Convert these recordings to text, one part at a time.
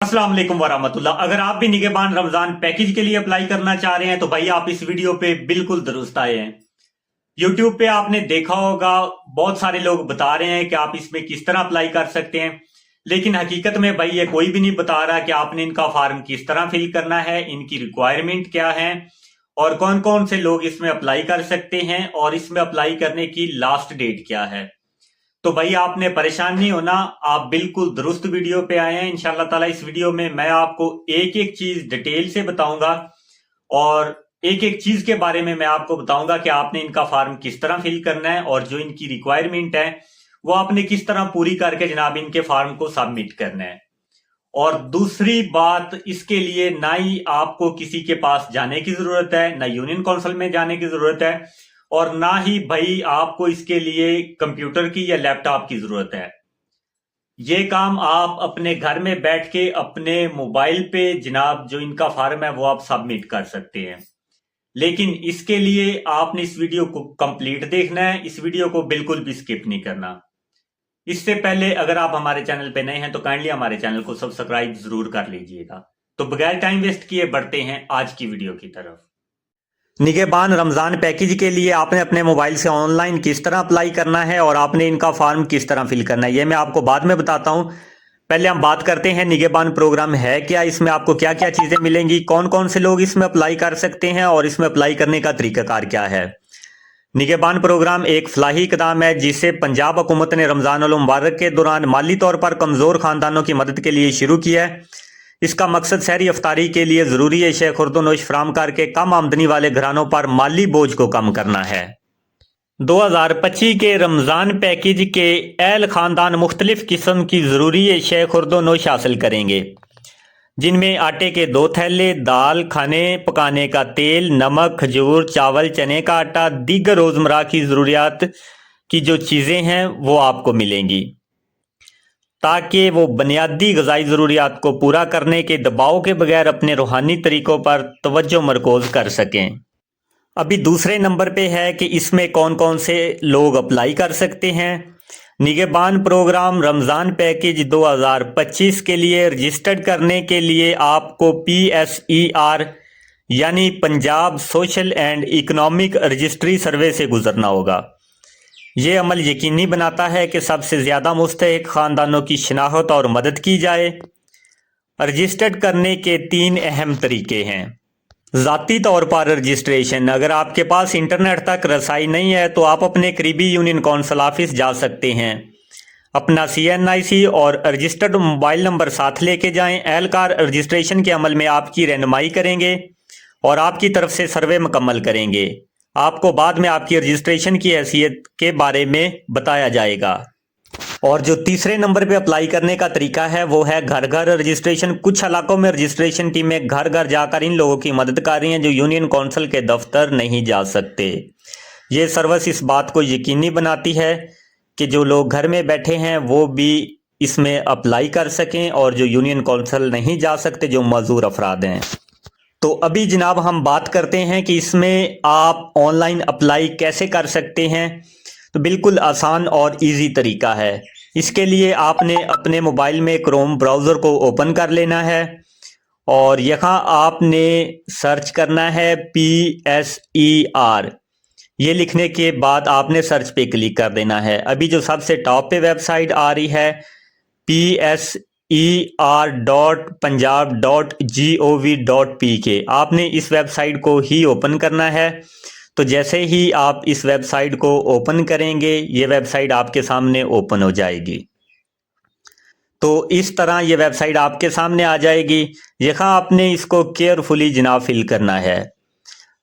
अस्सलाम वालेकुम वरहमतुल्लाह। अगर आप भी निगहबान रमजान पैकेज के लिए अप्लाई करना चाह रहे हैं तो भाई आप इस वीडियो पे बिल्कुल दुरुस्त आए हैं। यूट्यूब पे आपने देखा होगा बहुत सारे लोग बता रहे हैं कि आप इसमें किस तरह अप्लाई कर सकते हैं, लेकिन हकीकत में भाई ये कोई भी नहीं बता रहा कि आपने इनका फॉर्म किस तरह फिल करना है, इनकी रिक्वायरमेंट क्या है और कौन कौन से लोग इसमें अप्लाई कर सकते हैं और इसमें अप्लाई करने की लास्ट डेट क्या है। तो भाई आपने परेशान नहीं होना, आप बिल्कुल दुरुस्त वीडियो पे आए हैं। इंशाल्लाह ताला इस वीडियो में मैं आपको एक एक चीज डिटेल से बताऊंगा और एक एक चीज के बारे में मैं आपको बताऊंगा कि आपने इनका फॉर्म किस तरह फिल करना है और जो इनकी रिक्वायरमेंट है वो आपने किस तरह पूरी करके जनाब इनके फॉर्म को सबमिट करना है। और दूसरी बात, इसके लिए ना ही आपको किसी के पास जाने की जरूरत है, ना यूनियन काउंसिल में जाने की जरूरत है और ना ही भाई आपको इसके लिए कंप्यूटर की या लैपटॉप की जरूरत है। ये काम आप अपने घर में बैठ के अपने मोबाइल पे जनाब जो इनका फॉर्म है वो आप सबमिट कर सकते हैं। लेकिन इसके लिए आपने इस वीडियो को कंप्लीट देखना है, इस वीडियो को बिल्कुल भी स्किप नहीं करना। इससे पहले अगर आप हमारे चैनल पे नए हैं तो काइंडली हमारे चैनल को सब्सक्राइब जरूर कर लीजिएगा। तो बगैर टाइम वेस्ट किए बढ़ते हैं आज की वीडियो की तरफ। निगहबान रमजान पैकेज के लिए आपने अपने मोबाइल से ऑनलाइन किस तरह अप्लाई करना है और आपने इनका फॉर्म किस तरह फिल करना है ये मैं आपको बाद में बताता हूं। पहले हम बात करते हैं निगहबान प्रोग्राम है क्या, इसमें आपको क्या क्या चीजें मिलेंगी, कौन कौन से लोग इसमें अप्लाई कर सकते हैं और इसमें अप्लाई करने का तरीकाकार क्या है। निगहबान प्रोग्राम एक फलाही इक़दाम है जिसे पंजाब हुकूमत ने रमजान उल मुबारक के दौरान माली तौर पर कमजोर खानदानों की मदद के लिए शुरू किया है। इसका मकसद शहरी अफ्तारी के लिए जरूरी अशिया खुर्दोनोश फराम करके कम आमदनी वाले घरानों पर माली बोझ को कम करना है। 2025 के रमजान पैकेज के अहल खानदान मुख्तलिफ किस्म की जरूरी अशिया खुर्दोनोश हासिल करेंगे, जिनमें आटे के 2 थैले, दाल, खाने पकाने का तेल, नमक, खजूर, चावल, चने का आटा, दीगर रोजमर्रा की जरूरियात की जो चीजें हैं वो आपको मिलेंगी ताकि वो बुनियादी ग़िज़ाई ज़रूरियात को पूरा करने के दबाव के बगैर अपने रूहानी तरीक़ों पर तवज्जो मरकोज़ कर सकें। अभी दूसरे नंबर पे है कि इसमें कौन कौन से लोग अप्लाई कर सकते हैं। निगहबान प्रोग्राम रमज़ान पैकेज 2025 के लिए रजिस्टर्ड करने के लिए आपको PSER यानी Punjab social and economic registry survey से गुजरना होगा। ये अमल यकीनी बनाता है कि सबसे ज़्यादा मुस्तहिक ख़ानदानों की शनाख्त और मदद की जाए। रजिस्टर्ड करने के 3 अहम तरीके हैं। ज़ाती तौर पर रजिस्ट्रेशन, अगर आपके पास इंटरनेट तक रसाई नहीं है तो आप अपने करीबी यूनियन काउंसिल ऑफिस जा सकते हैं। अपना CNIC और रजिस्टर्ड मोबाइल नंबर साथ लेके जाएं। एहलकार रजिस्ट्रेशन के अमल में आपकी रहनुमाई करेंगे और आपकी तरफ से सर्वे मुकम्मल करेंगे। आपको बाद में आपकी रजिस्ट्रेशन की हैसियत के बारे में बताया जाएगा। और जो तीसरे नंबर पे अप्लाई करने का तरीका है वो है घर घर रजिस्ट्रेशन। कुछ इलाकों में रजिस्ट्रेशन टीमें घर घर जाकर इन लोगों की मदद कर रही हैं जो यूनियन काउंसिल के दफ्तर नहीं जा सकते। ये सर्विस इस बात को यकीनी बनाती है कि जो लोग घर में बैठे हैं वो भी इसमें अप्लाई कर सकें और जो यूनियन काउंसिल नहीं जा सकते, जो मजदूर अफराद हैं। तो अभी जनाब हम बात करते हैं कि इसमें आप ऑनलाइन अप्लाई कैसे कर सकते हैं। तो बिल्कुल आसान और इजी तरीका है। इसके लिए आपने अपने मोबाइल में क्रोम ब्राउज़र को ओपन कर लेना है और यहाँ आपने सर्च करना है PSER। ये लिखने के बाद आपने सर्च पे क्लिक कर देना है। अभी जो सबसे टॉप पे वेबसाइट आ रही है PSER.punjab.gov.pk, आपने इस वेबसाइट को ही ओपन करना है। तो जैसे ही आप इस वेबसाइट को ओपन करेंगे ये वेबसाइट आपके सामने ओपन हो जाएगी। तो इस तरह ये वेबसाइट आपके सामने आ जाएगी। यहाँ आपने इसको केयरफुली जनाब फिल करना है।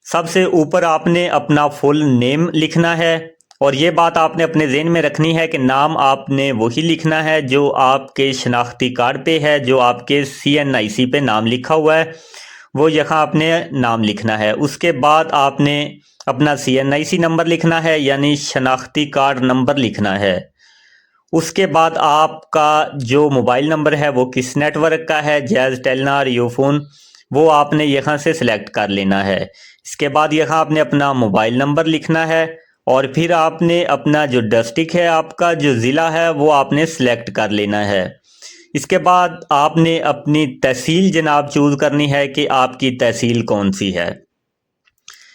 सबसे ऊपर आपने अपना फुल नेम लिखना है और ये बात आपने अपने ज़हन में रखनी है कि नाम आपने वही लिखना है जो आपके शनाख्ती कार्ड पे है, जो आपके CNIC पे नाम लिखा हुआ है वो यहाँ आपने नाम लिखना है। उसके बाद आपने अपना CNIC नंबर लिखना है यानी शनाख्ती कार्ड नंबर लिखना है। उसके बाद आपका जो मोबाइल नंबर है वो किस नेटवर्क का है, जैज़, टेलनार, यूफोन, वो आपने यहाँ से सिलेक्ट कर लेना है। इसके बाद यहाँ आपने अपना मोबाइल नंबर लिखना है और फिर आपने अपना जो डिस्ट्रिक्ट है, आपका जो ज़िला है वो आपने सिलेक्ट कर लेना है। اس کے بعد آپ نے اپنی تحصیل جناب چوز کرنی ہے کہ آپ کی تحصیل کون سی ہے۔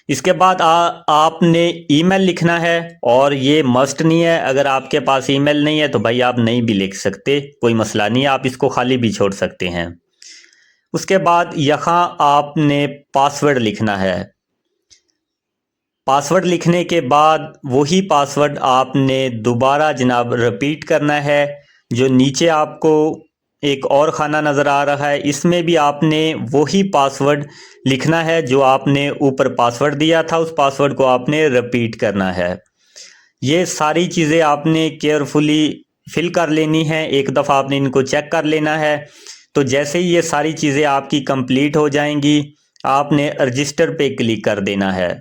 اس کے بعد آپ نے ای میل لکھنا ہے، اور یہ مسٹ نہیں ہے، اگر آپ کے پاس ای میل نہیں ہے تو بھائی آپ نہیں بھی لکھ سکتے، کوئی مسئلہ نہیں ہے، آپ اس کو خالی بھی چھوڑ سکتے ہیں۔ اس کے بعد یہاں آپ نے پاسورڈ لکھنا ہے۔ پاسورڈ لکھنے کے بعد وہی پاسورڈ آپ نے دوبارہ جناب رپیٹ کرنا ہے۔ جو نیچے آپ کو ایک اور خانہ نظر آ رہا ہے، اس میں بھی آپ نے وہی پاسورڈ لکھنا ہے جو آپ نے اوپر پاسورڈ دیا تھا، اس پاسورڈ کو آپ نے رپیٹ کرنا ہے۔ یہ ساری چیزیں آپ نے کیئرفلی فل کر لینی ہیں، ایک دفعہ آپ نے ان کو چیک کر لینا ہے۔ تو جیسے ہی یہ ساری چیزیں آپ کی کمپلیٹ ہو جائیں گی، آپ نے رجسٹر پہ کلک کر دینا ہے۔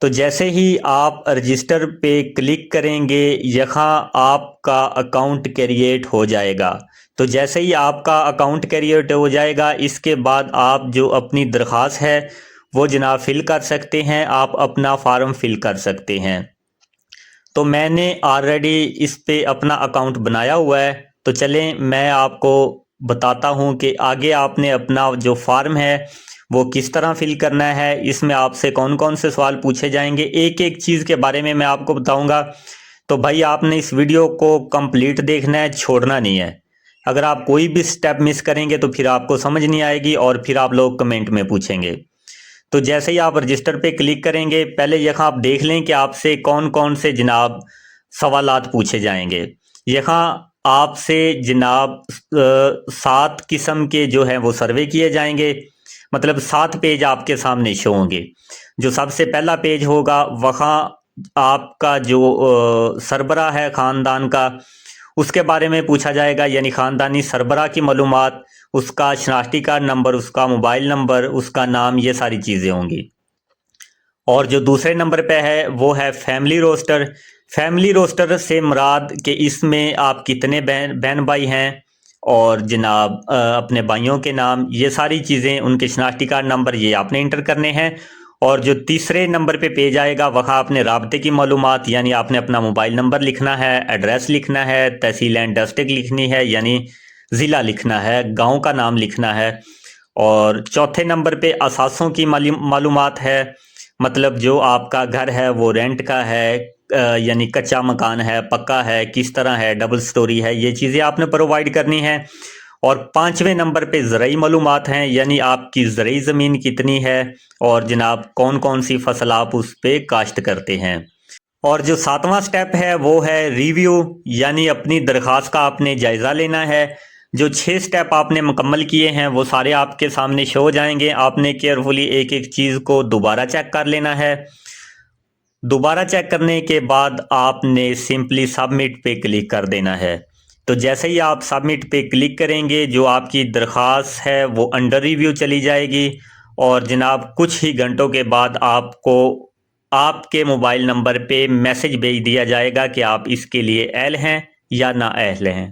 تو جیسے ہی آپ رجسٹر پہ کلک کریں گے، یہاں آپ کا اکاؤنٹ کریٹ ہو جائے گا۔ تو جیسے ہی آپ کا اکاؤنٹ کریٹ ہو جائے گا، اس کے بعد آپ جو اپنی درخواست ہے وہ جناب فل کر سکتے ہیں، آپ اپنا فارم فل کر سکتے ہیں۔ تو میں نے آلریڈی اس پہ اپنا اکاؤنٹ بنایا ہوا ہے، تو چلیں میں آپ کو بتاتا ہوں کہ آگے آپ نے اپنا جو فارم ہے وہ کس طرح فل کرنا ہے، اس میں آپ سے کون کون سے سوال پوچھے جائیں گے، ایک ایک چیز کے بارے میں آپ کو بتاؤں گا۔ تو بھائی آپ نے اس ویڈیو کو کمپلیٹ دیکھنا ہے، چھوڑنا نہیں ہے۔ اگر آپ کوئی بھی سٹیپ مس کریں گے تو پھر آپ کو سمجھ نہیں آئے گی، اور پھر آپ لوگ کمنٹ میں پوچھیں گے۔ تو جیسے ہی آپ رجسٹر پہ کلک کریں گے، پہلے یہاں آپ دیکھ لیں کہ آپ سے کون کون سے جناب سوالات پوچھے جائیں گے۔ یہاں آپ سے جناب 7 قسم کے جو ہیں وہ سروے کیے جائیں گے، مطلب 7 پیج آپ کے سامنے شو ہوں گے۔ جو سب سے پہلا پیج ہوگا وہاں آپ کا جو سربراہ ہے خاندان کا، اس کے بارے میں پوچھا جائے گا، یعنی خاندانی سربراہ کی معلومات، اس کا شناختی کارڈ نمبر، اس کا موبائل نمبر، اس کا نام، یہ ساری چیزیں ہوں گی۔ اور جو دوسرے نمبر پہ ہے وہ ہے فیملی روسٹر۔ فیملی روسٹر سے مراد کہ اس میں آپ کتنے بہن بھائی ہیں، اور جناب اپنے بھائیوں کے نام، یہ ساری چیزیں، ان کے شناختی کارڈ نمبر، یہ آپ نے انٹر کرنے ہیں۔ اور جو تیسرے نمبر پہ پیج آئے گا وہاں آپ نے رابطے کی معلومات، یعنی آپ نے اپنا موبائل نمبر لکھنا ہے، ایڈریس لکھنا ہے، تحصیل اینڈ ڈسٹرکٹ لکھنی ہے، یعنی ضلع لکھنا ہے، گاؤں کا نام لکھنا ہے۔ اور چوتھے نمبر پہ اثاثوں کی معلومات ہے، مطلب جو آپ کا گھر ہے وہ رینٹ کا ہے، یعنی کچا مکان ہے، پکا ہے، کس طرح ہے، ڈبل سٹوری ہے، یہ چیزیں آپ نے پرووائڈ کرنی ہیں۔ اور 5ویں نمبر پہ زرعی معلومات ہیں، یعنی آپ کی زرعی زمین کتنی ہے، اور جناب کون کون سی فصل آپ اس پہ کاشت کرتے ہیں۔ اور جو 7واں سٹیپ ہے وہ ہے ریویو، یعنی اپنی درخواست کا آپ نے جائزہ لینا ہے۔ جو 6 سٹیپ آپ نے مکمل کیے ہیں وہ سارے آپ کے سامنے شو ہو جائیں گے، آپ نے کیئرفلی ایک ایک چیز کو دوبارہ چیک کر لینا ہے۔ دوبارہ چیک کرنے کے بعد آپ نے سمپلی سبمٹ پہ کلک کر دینا ہے۔ تو جیسے ہی آپ سبمٹ پہ کلک کریں گے، جو آپ کی درخواست ہے وہ انڈر ریویو چلی جائے گی، اور جناب کچھ ہی گھنٹوں کے بعد آپ کو آپ کے موبائل نمبر پہ میسج بھیج دیا جائے گا کہ آپ اس کے لیے اہل ہیں یا نااہل ہیں۔